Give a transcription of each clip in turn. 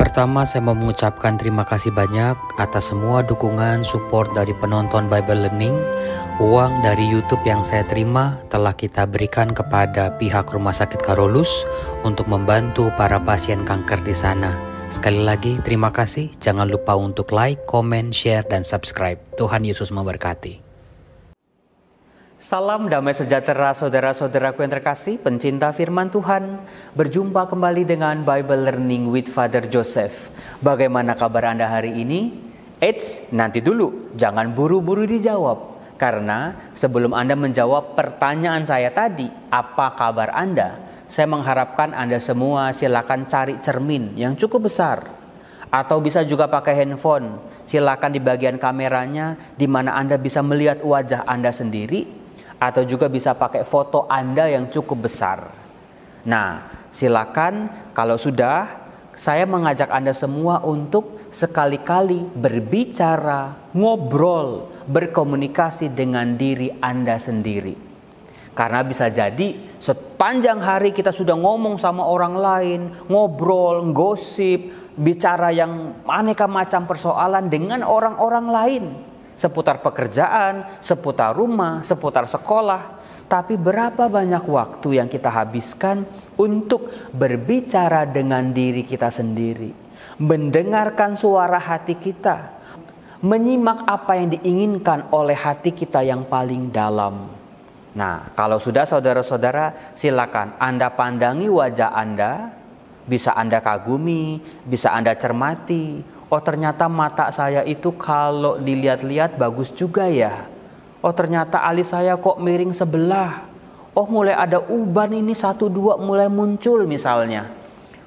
Pertama, saya mau mengucapkan terima kasih banyak atas semua dukungan support dari penonton Bible Learning. Uang dari YouTube yang saya terima telah kita berikan kepada pihak Rumah Sakit Karolus untuk membantu para pasien kanker di sana. Sekali lagi, terima kasih. Jangan lupa untuk like, comment, share, dan subscribe. Tuhan Yesus memberkati. Salam damai sejahtera saudara-saudaraku yang terkasih, pencinta firman Tuhan. Berjumpa kembali dengan Bible Learning with Father Joseph. Bagaimana kabar Anda hari ini? Eits, nanti dulu, jangan buru-buru dijawab. Karena sebelum Anda menjawab pertanyaan saya tadi, apa kabar Anda? Saya mengharapkan Anda semua silakan cari cermin yang cukup besar. Atau bisa juga pakai handphone. Silakan di bagian kameranya, di mana Anda bisa melihat wajah Anda sendiri. Atau juga bisa pakai foto Anda yang cukup besar. Nah, silakan kalau sudah, saya mengajak Anda semua untuk sekali-kali berbicara, ngobrol, berkomunikasi dengan diri Anda sendiri. Karena bisa jadi sepanjang hari kita sudah ngomong sama orang lain, ngobrol, gosip, bicara yang aneka macam persoalan dengan orang-orang lain. Seputar pekerjaan, seputar rumah, seputar sekolah. Tapi berapa banyak waktu yang kita habiskan untuk berbicara dengan diri kita sendiri. Mendengarkan suara hati kita. Menyimak apa yang diinginkan oleh hati kita yang paling dalam. Nah, kalau sudah saudara-saudara, silakan Anda pandangi wajah Anda. Bisa Anda kagumi, bisa Anda cermati. Oh, ternyata mata saya itu kalau dilihat-lihat bagus juga ya. Oh, ternyata alis saya kok miring sebelah. Oh, mulai ada uban ini 1-2 mulai muncul misalnya.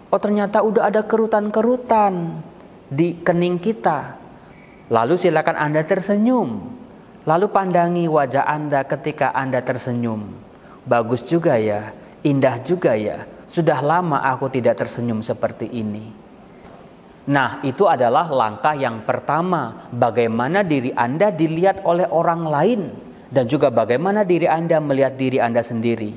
Oh, ternyata udah ada kerutan-kerutan di kening kita. Lalu silakan Anda tersenyum. Lalu pandangi wajah Anda ketika Anda tersenyum. Bagus juga ya, indah juga ya. Sudah lama aku tidak tersenyum seperti ini. Nah, itu adalah langkah yang pertama. Bagaimana diri Anda dilihat oleh orang lain. Dan juga bagaimana diri Anda melihat diri Anda sendiri.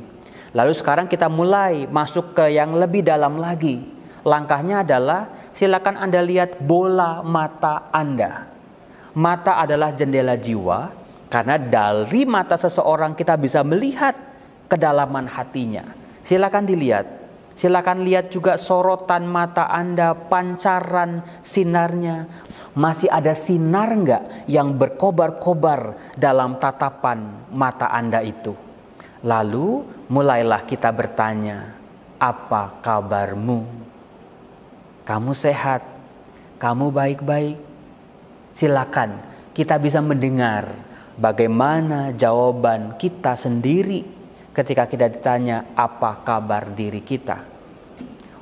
Lalu sekarang kita mulai masuk ke yang lebih dalam lagi. Langkahnya adalah silakan Anda lihat bola mata Anda. Mata adalah jendela jiwa. Karena dari mata seseorang kita bisa melihat kedalaman hatinya. Silakan dilihat. Silakan lihat juga sorotan mata Anda, pancaran sinarnya. Masih ada sinar enggak yang berkobar-kobar dalam tatapan mata Anda itu? Lalu mulailah kita bertanya, apa kabarmu? Kamu sehat? Kamu baik-baik? Silakan kita bisa mendengar bagaimana jawaban kita sendiri ketika kita ditanya apa kabar diri kita.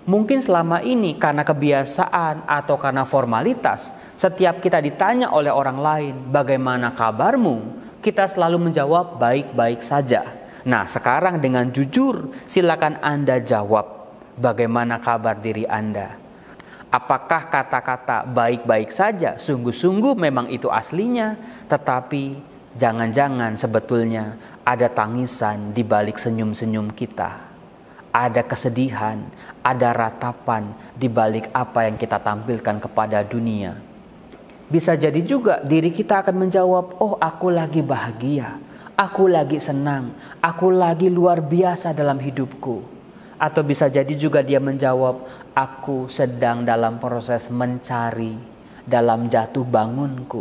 Mungkin selama ini karena kebiasaan atau karena formalitas, setiap kita ditanya oleh orang lain bagaimana kabarmu, kita selalu menjawab baik-baik saja. Nah, sekarang dengan jujur silakan Anda jawab bagaimana kabar diri Anda. Apakah kata-kata baik-baik saja sungguh-sungguh memang itu aslinya, tetapi jangan-jangan sebetulnya ada tangisan di balik senyum-senyum kita. Ada kesedihan, ada ratapan di balik apa yang kita tampilkan kepada dunia. Bisa jadi juga diri kita akan menjawab, oh aku lagi bahagia, aku lagi senang, aku lagi luar biasa dalam hidupku. Atau bisa jadi juga dia menjawab, aku sedang dalam proses mencari dalam jatuh bangunku.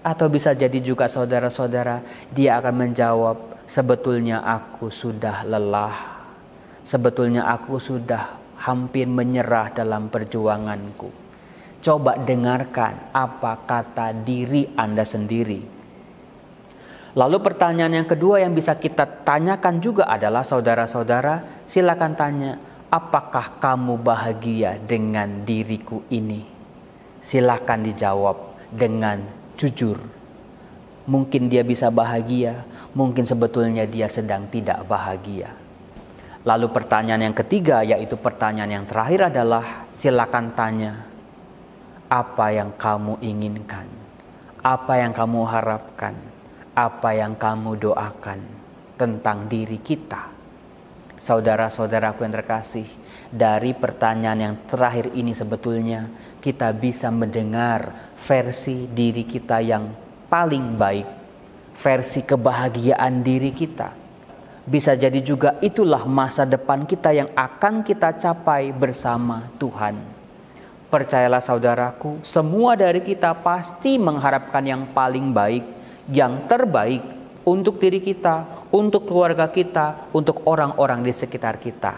Atau bisa jadi juga saudara-saudara, dia akan menjawab, sebetulnya aku sudah lelah. Sebetulnya aku sudah hampir menyerah dalam perjuanganku. Coba dengarkan apa kata diri Anda sendiri. Lalu pertanyaan yang kedua yang bisa kita tanyakan juga adalah saudara-saudara, silakan tanya, apakah kamu bahagia dengan diriku ini? Silakan dijawab dengan jujur. Mungkin dia bisa bahagia, mungkin sebetulnya dia sedang tidak bahagia. Lalu pertanyaan yang ketiga, yaitu pertanyaan yang terakhir adalah silakan tanya, apa yang kamu inginkan? Apa yang kamu harapkan? Apa yang kamu doakan tentang diri kita? Saudara-saudaraku yang terkasih, dari pertanyaan yang terakhir ini sebetulnya kita bisa mendengar versi diri kita yang paling baik, versi kebahagiaan diri kita. Bisa jadi juga itulah masa depan kita yang akan kita capai bersama Tuhan. Percayalah saudaraku, semua dari kita pasti mengharapkan yang paling baik, yang terbaik untuk diri kita, untuk keluarga kita, untuk orang-orang di sekitar kita.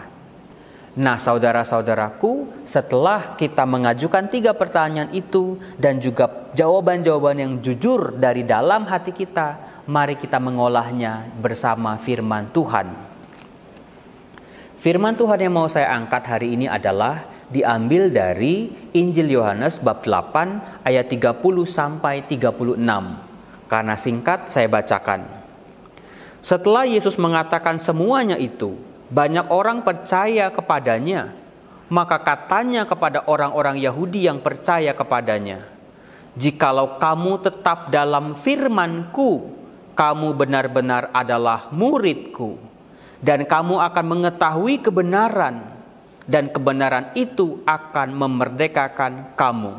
Nah, saudara-saudaraku, setelah kita mengajukan 3 pertanyaan itu dan juga jawaban-jawaban yang jujur dari dalam hati kita, mari kita mengolahnya bersama firman Tuhan. Firman Tuhan yang mau saya angkat hari ini adalah diambil dari Injil Yohanes bab 8 ayat 30 sampai 36. Karena singkat saya bacakan. Setelah Yesus mengatakan semuanya itu, banyak orang percaya kepadanya. Maka katanya kepada orang-orang Yahudi yang percaya kepadanya, "Jikalau kamu tetap dalam firman-Ku, kamu benar-benar adalah murid-Ku, dan kamu akan mengetahui kebenaran, dan kebenaran itu akan memerdekakan kamu."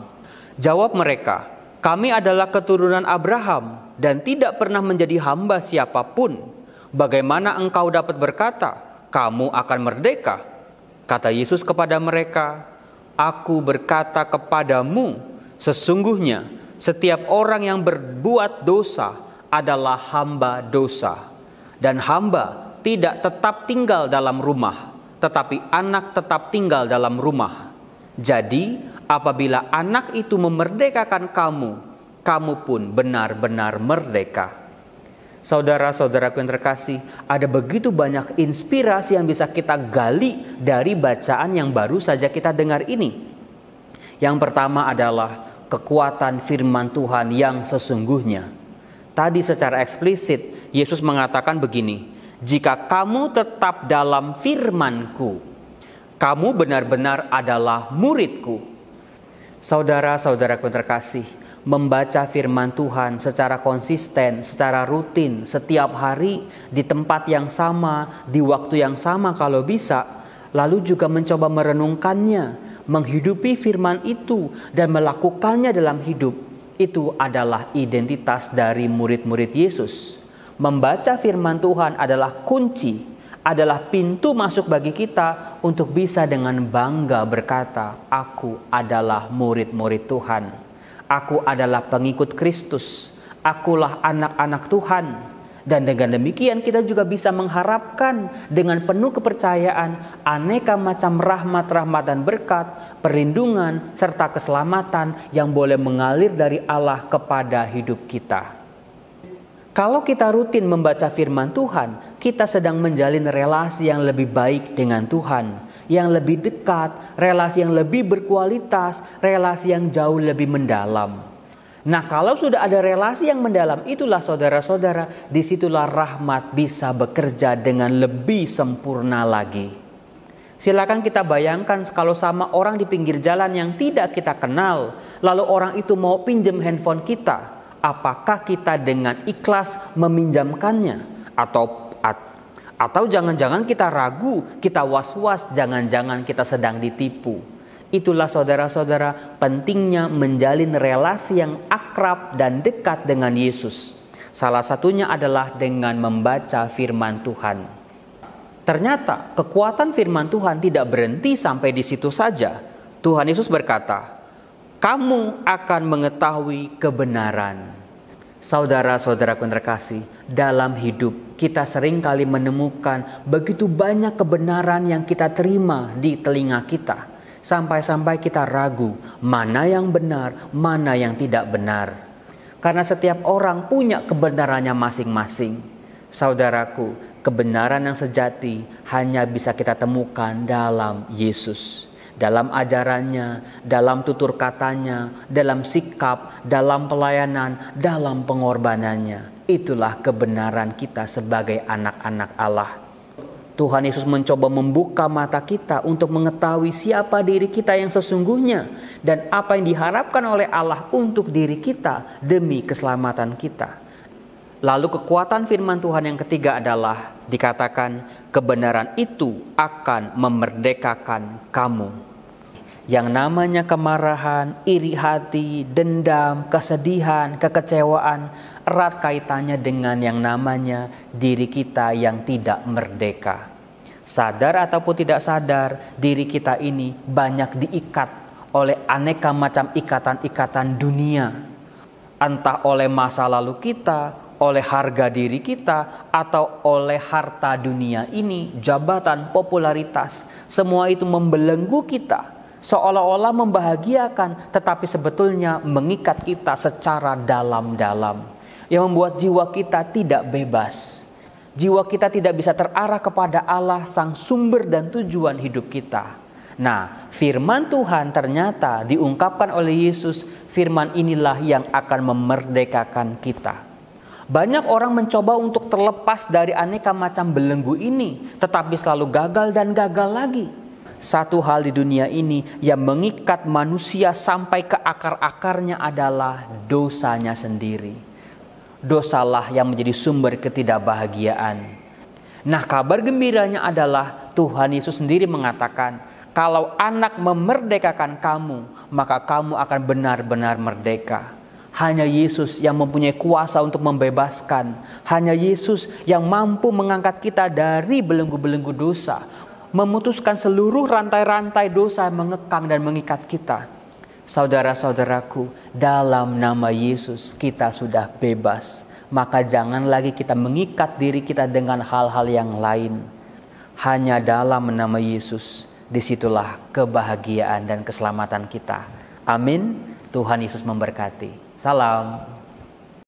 Jawab mereka, "Kami adalah keturunan Abraham dan tidak pernah menjadi hamba siapapun. Bagaimana engkau dapat berkata, kamu akan merdeka?" Kata Yesus kepada mereka, "Aku berkata kepadamu, sesungguhnya setiap orang yang berbuat dosa adalah hamba dosa. Dan hamba tidak tetap tinggal dalam rumah, tetapi anak tetap tinggal dalam rumah. Jadi apabila anak itu memerdekakan kamu, kamu pun benar-benar merdeka." Saudara-saudaraku yang terkasih, ada begitu banyak inspirasi yang bisa kita gali dari bacaan yang baru saja kita dengar ini. Yang pertama adalah kekuatan firman Tuhan yang sesungguhnya. Tadi secara eksplisit Yesus mengatakan begini, "Jika kamu tetap dalam firman-Ku, kamu benar-benar adalah murid-Ku." Saudara-saudaraku yang terkasih, membaca firman Tuhan secara konsisten, secara rutin, setiap hari, di tempat yang sama, di waktu yang sama kalau bisa, lalu juga mencoba merenungkannya, menghidupi firman itu, dan melakukannya dalam hidup, itu adalah identitas dari murid-murid Yesus. Membaca firman Tuhan adalah kunci, adalah pintu masuk bagi kita untuk bisa dengan bangga berkata, "Aku adalah murid-murid Tuhan. Aku adalah pengikut Kristus. Akulah anak-anak Tuhan." Dan dengan demikian kita juga bisa mengharapkan dengan penuh kepercayaan aneka macam rahmat-rahmat dan berkat, perlindungan, serta keselamatan yang boleh mengalir dari Allah kepada hidup kita. Kalau kita rutin membaca firman Tuhan, kita sedang menjalin relasi yang lebih baik dengan Tuhan, yang lebih dekat, relasi yang lebih berkualitas, relasi yang jauh lebih mendalam. Nah, kalau sudah ada relasi yang mendalam, itulah saudara-saudara, disitulah rahmat bisa bekerja dengan lebih sempurna lagi. Silakan kita bayangkan kalau sama orang di pinggir jalan yang tidak kita kenal, lalu orang itu mau pinjam handphone kita, apakah kita dengan ikhlas meminjamkannya? Atau jangan-jangan kita ragu, kita was-was, jangan-jangan kita sedang ditipu. Itulah saudara-saudara pentingnya menjalin relasi yang akrab dan dekat dengan Yesus. Salah satunya adalah dengan membaca firman Tuhan. Ternyata kekuatan firman Tuhan tidak berhenti sampai di situ saja. Tuhan Yesus berkata, "Kamu akan mengetahui kebenaran." Saudara-saudaraku yang terkasih, dalam hidup kita seringkali menemukan begitu banyak kebenaran yang kita terima di telinga kita. Sampai-sampai kita ragu mana yang benar, mana yang tidak benar. Karena setiap orang punya kebenarannya masing-masing. Saudaraku, kebenaran yang sejati hanya bisa kita temukan dalam Yesus. Dalam ajarannya, dalam tutur katanya, dalam sikap, dalam pelayanan, dalam pengorbanannya. Itulah kebenaran kita sebagai anak-anak Allah. Tuhan Yesus mencoba membuka mata kita untuk mengetahui siapa diri kita yang sesungguhnya dan apa yang diharapkan oleh Allah untuk diri kita demi keselamatan kita. Lalu kekuatan firman Tuhan yang ketiga adalah dikatakan kebenaran itu akan memerdekakan kamu. Yang namanya kemarahan, iri hati, dendam, kesedihan, kekecewaan erat kaitannya dengan yang namanya diri kita yang tidak merdeka. Sadar ataupun tidak sadar, diri kita ini banyak diikat oleh aneka macam ikatan-ikatan dunia. Entah oleh masa lalu kita, oleh harga diri kita, atau oleh harta dunia ini, jabatan, popularitas. Semua itu membelenggu kita. Seolah-olah membahagiakan, tetapi sebetulnya mengikat kita secara dalam-dalam. Yang membuat jiwa kita tidak bebas. Jiwa kita tidak bisa terarah kepada Allah, sang sumber dan tujuan hidup kita. Nah, firman Tuhan ternyata diungkapkan oleh Yesus. Firman inilah yang akan memerdekakan kita. Banyak orang mencoba untuk terlepas dari aneka macam belenggu ini, tetapi selalu gagal dan gagal lagi. Satu hal di dunia ini yang mengikat manusia sampai ke akar-akarnya adalah dosanya sendiri. Dosalah yang menjadi sumber ketidakbahagiaan. Nah, kabar gembiranya adalah Tuhan Yesus sendiri mengatakan, kalau anak memerdekakan kamu, maka kamu akan benar-benar merdeka. Hanya Yesus yang mempunyai kuasa untuk membebaskan. Hanya Yesus yang mampu mengangkat kita dari belenggu-belenggu dosa, memutuskan seluruh rantai-rantai dosa yang mengekang dan mengikat kita. Saudara-saudaraku, dalam nama Yesus kita sudah bebas. Maka jangan lagi kita mengikat diri kita dengan hal-hal yang lain. Hanya dalam nama Yesus, disitulah kebahagiaan dan keselamatan kita. Amin. Tuhan Yesus memberkati. Salam.